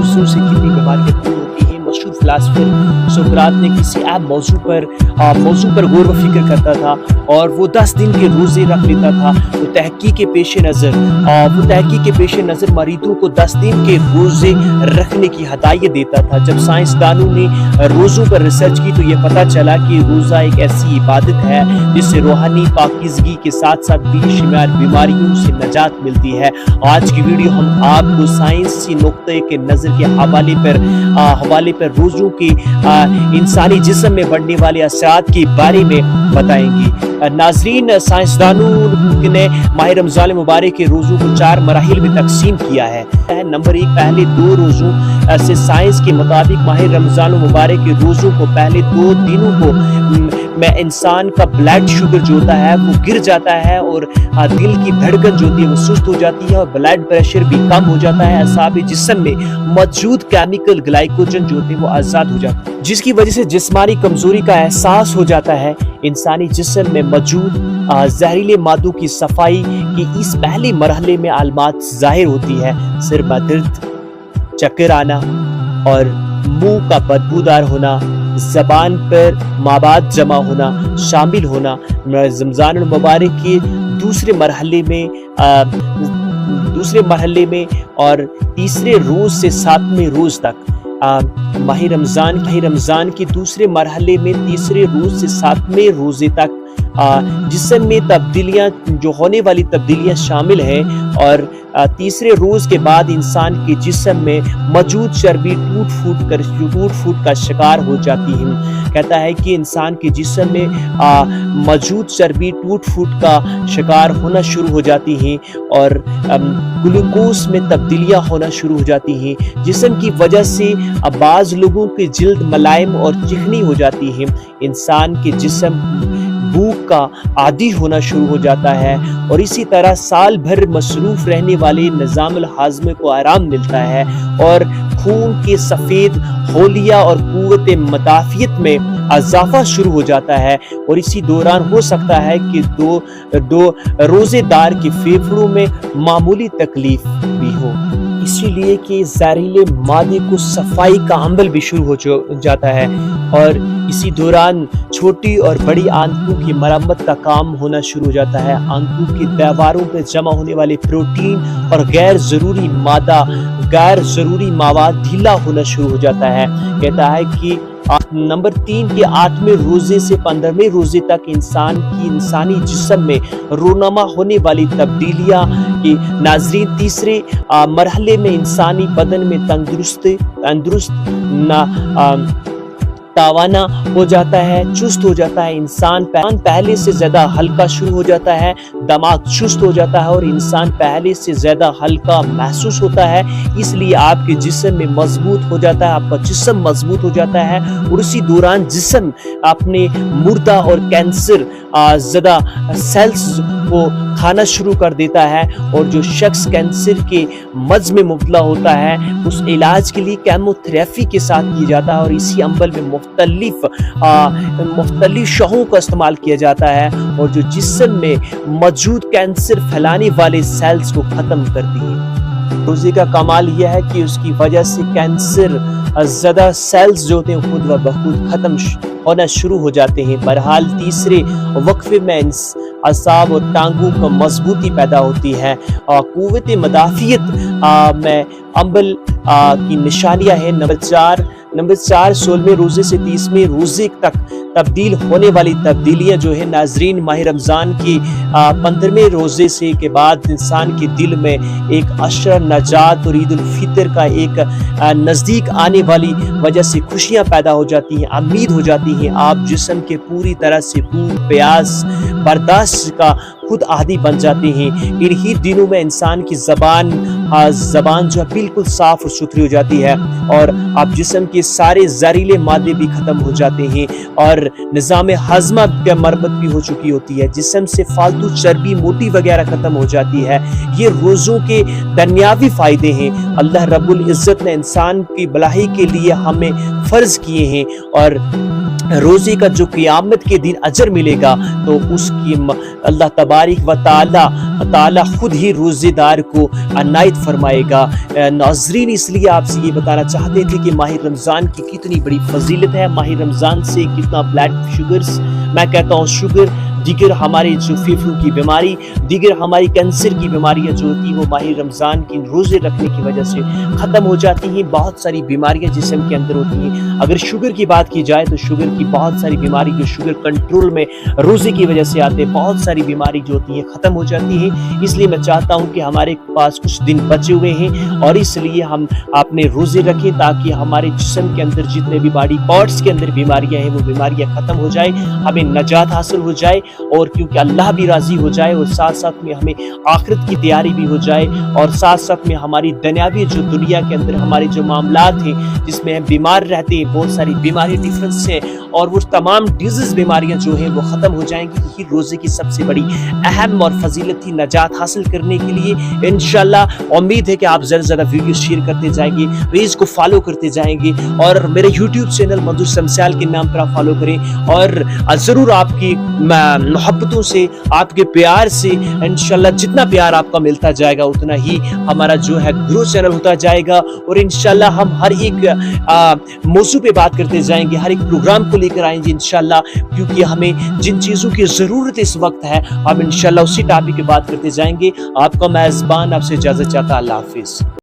रोज़ों से कितनी बीमारियाँ दूर होती हैं। मशहूर फ़िलासफ़र सुकरात ने किसी अहम मौजू पर गौर व फ़िक्र करता था और वो 10 दिन के रोज़े रख लेता था। वो तहक़ीक़ के पेश नज़र मरीदों को 10 दिन के रोज़े रखने की हदायत देता था। जब साइंसदानों ने रोज़ों पर रिसर्च की तो ये पता चला कि रोज़ा एक ऐसी इबादत है जिससे रूहानी पाकीज़गी के साथ साथ बेशुमार बीमारियों से निजात मिलती है। आज की वीडियो हम आपको साइंसी नुक्ते के नज़र के हवाले पर रोज़ों के इंसानी जिस्म में बढ़ने वाले असरात के बारे में बताएंगे। नाज़रीन, साइंसदानों ने माह रमज़ान मुबारक के रोज़ों को 4 मराहिल में तकसीम किया है। नंबर 1, पहले 2 रोज़ों से साइंस के मुताबिक माह रमज़ान मुबारक के रोज़ों को पहले 2 दिनों को में इंसान का ब्लड शुगर जो होता है वो गिर जाता है और दिल की धड़कन जो होती है वो सुस्त हो जाती है और ब्लड प्रेशर भी कम हो जाता है। असाबे जिस्म में मौजूद केमिकल ग्लाइकोजन जो होते हैं वो आज़ाद हो जाते हैं, जिसकी वजह से जिस्मानी कमजोरी का एहसास हो जाता है। इंसानी जिस्म में मौजूद जहरीले मादों की सफाई की इस पहले मरहले में आलमात जाहिर होती है। सिर में दर्द, चक्कर आना और मुंह का बदबूदार होना, ज़बान पर माबाद जमा होना शामिल होना। रमज़ान मुबारक के दूसरे मरहले में और तीसरे रोज़ से 7वें रोज़ तक माह रमज़ान के दूसरे मरहले में तीसरे रोज़ से 7वें रोज़े तक जिस्म में तब्दीलियाँ जो होने वाली तब्दीलियाँ शामिल हैं और तीसरे रोज़ के बाद इंसान के जिस्म में मौजूद चर्बी टूट फूट का शिकार हो जाती है। कहता है कि इंसान के जिस्म में मौजूद चर्बी टूट फूट का शिकार होना शुरू हो जाती है और ग्लूकोज में तब्दीलियाँ होना शुरू हो जाती हैं, जिस्म की वजह से बाज़ लोगों की जिल्द मुलायम और चिकनी हो जाती है। इंसान के जिस्म भूख का आदी होना शुरू हो जाता है और इसी तरह साल भर मसरूफ रहने वाले निज़ामुल हाज़मे को आराम मिलता है और खून के सफ़ेद होलिया और कुव्वत मदाफ़ियत में इज़ाफ़ा शुरू हो जाता है। और इसी दौरान हो सकता है कि दो रोज़ेदार के फेफड़ों में मामूली तकलीफ भी हो, इसीलिए कि जहरीले मादे को सफाई का अमल भी शुरू हो जाता है और इसी दौरान छोटी और बड़ी आंतों की मरम्मत का काम होना शुरू हो जाता है। आंतों की दीवारों पर जमा होने वाले प्रोटीन और गैर ज़रूरी मवाद ढीला होना शुरू हो जाता है। कहता है कि नंबर 3 के 8वें रोज़े से 15वें रोज़े तक इंसानी जिस्म में रोनमा होने वाली तब्दीलियाँ की। नाज़रीन, तीसरे मरहले में इंसानी बदन में तंदुरुस्त तावाना हो जाता है, चुस्त हो जाता है। इंसान पहले से ज़्यादा हल्का शुरू हो जाता है, दिमाग चुस्त हो जाता है और इंसान पहले से ज़्यादा हल्का महसूस होता है। इसलिए आपके जिस्म में मजबूत हो जाता है, आपका जिस्म मजबूत हो जाता है और उसी दौरान जिस्म अपने मुर्दा और कैंसर ज़्यादा सेल्स को खाना शुरू कर देता है और जो शख्स कैंसर के मर्ज में मुब्तला होता है उस इलाज के लिए केमोथेरेपी के साथ किया जाता है और इसी अमल में मुख्तलिफ शहों का इस्तेमाल किया जाता है और जो जिस्म में मौजूद कैंसर फैलाने वाले सेल्स को ख़त्म करती है। रोज़े का कमाल यह है कि उसकी वजह से कैंसर ज़्यादा सेल्स जो होते हैं खुद व बखुद ख़त्म होना शुरू हो जाते हैं। बहरहाल तीसरे वक्फे में असाब और टांगों का मजबूती पैदा होती है और कुव्वत मदाफ़ियत में अम्बल की निशानियाँ हैं। नंबर 4 16वें रोज़े से 30वें रोज़े तक तब्दील होने वाली तब्दीलियाँ जो है नाज़रीन, माह रमज़ान की 15वें रोज़े से के बाद इंसान के दिल में एक अशर नजात और ईद उल फितर का एक नज़दीक आने वाली वजह से खुशियाँ पैदा हो जाती हैं, उम्मीद हो जाती हैं। आप जिस्म के पूरी तरह से भूख प्यास बर्दाश्त का खुद आदी बन जाते हैं। इन्हीं दिनों में इंसान की ज़बान जो बिल्कुल साफ़ और सुथरी हो जाती है और आप जिस्म के सारे जहरीले मादे भी ख़त्म हो जाते हैं और निज़ाम हाज़मा की मरम्मत भी हो चुकी होती है। जिस्म से फालतू चर्बी मोटी वगैरह ख़त्म हो जाती है। ये रोज़ों के दुनियावी फ़ायदे हैं। अल्लाह रब्बुल इज़्ज़त ने इंसान की भलाई के लिए हमें फ़र्ज़ किए हैं और रोज़े का जो क़यामत के दिन अजर मिलेगा तो उसकी अल्लाह तबारक तबारिक व ताला खुद ही रोज़ेदार को अनायत फरमाएगा। नाज़रीन, इसलिए आपसे ये बताना चाहते थे कि माह रमज़ान की कितनी बड़ी फजीलत है, माह रमज़ान से कितना ब्लड शुगर्स, मैं कहता हूँ शुगर, दीगर हमारे जो फेफड़ों की बीमारी, दीगर हमारी कैंसर की बीमारियां जो होती हैं वो माह रमज़ान की रोज़े रखने की वजह से ख़त्म हो जाती हैं। बहुत सारी बीमारियां जिस्म के अंदर होती हैं। अगर शुगर की बात की जाए तो शुगर की बहुत सारी बीमारी जो शुगर कंट्रोल में रोज़े की वजह से आते हैं, बहुत सारी बीमारी जो होती हैं ख़त्म हो जाती हैं। इसलिए मैं चाहता हूँ कि हमारे पास कुछ दिन बचे हुए हैं और इसलिए हम अपने रोज़े रखें ताकि हमारे जिस्म के अंदर जितने भी बॉडी पार्ट्स के अंदर बीमारियां हैं वो बीमारियां ख़त्म हो जाए, हमें नजात हासिल हो जाए, और क्योंकि अल्लाह भी राज़ी हो जाए और साथ साथ में हमें आखिरत की तैयारी भी हो जाए, और साथ साथ में हमारी दुनियावी जो दुनिया के अंदर हमारे जो मामलात हैं जिसमें हम बीमार रहते हैं, बहुत सारी बीमारी डिफरेंस हैं, और वो तमाम डिजीज़ बीमारियां जो हैं वो ख़त्म हो जाएंगी। यही रोज़े की सबसे बड़ी अहम और फजीलत थी नजात हासिल करने के लिए। इंशाल्लाह उम्मीद है कि आप ज़्यादा से ज़्यादा वीडियो शेयर करते जाएंगे, पेज को फॉलो करते जाएंगे, और मेरे यूट्यूब चैनल मधु शमशाल के नाम पर आप फॉलो करें, और ज़रूर आपकी मोहब्बतों से, आपके प्यार से इंशाल्लाह जितना प्यार आपका मिलता जाएगा उतना ही हमारा जो है ग्रो चैनल होता जाएगा, और इंशाल्लाह हम हर एक मौजू पे बात करते जाएंगे, हर एक प्रोग्राम को लेकर आएंगे इंशाल्लाह, क्योंकि हमें जिन चीज़ों की ज़रूरत इस वक्त है हम इंशाल्लाह उसी टॉपिक पे बात करते जाएंगे। आपका मेज़बान आपसे इजाज़त चाहता, अल्लाह हाफिज़।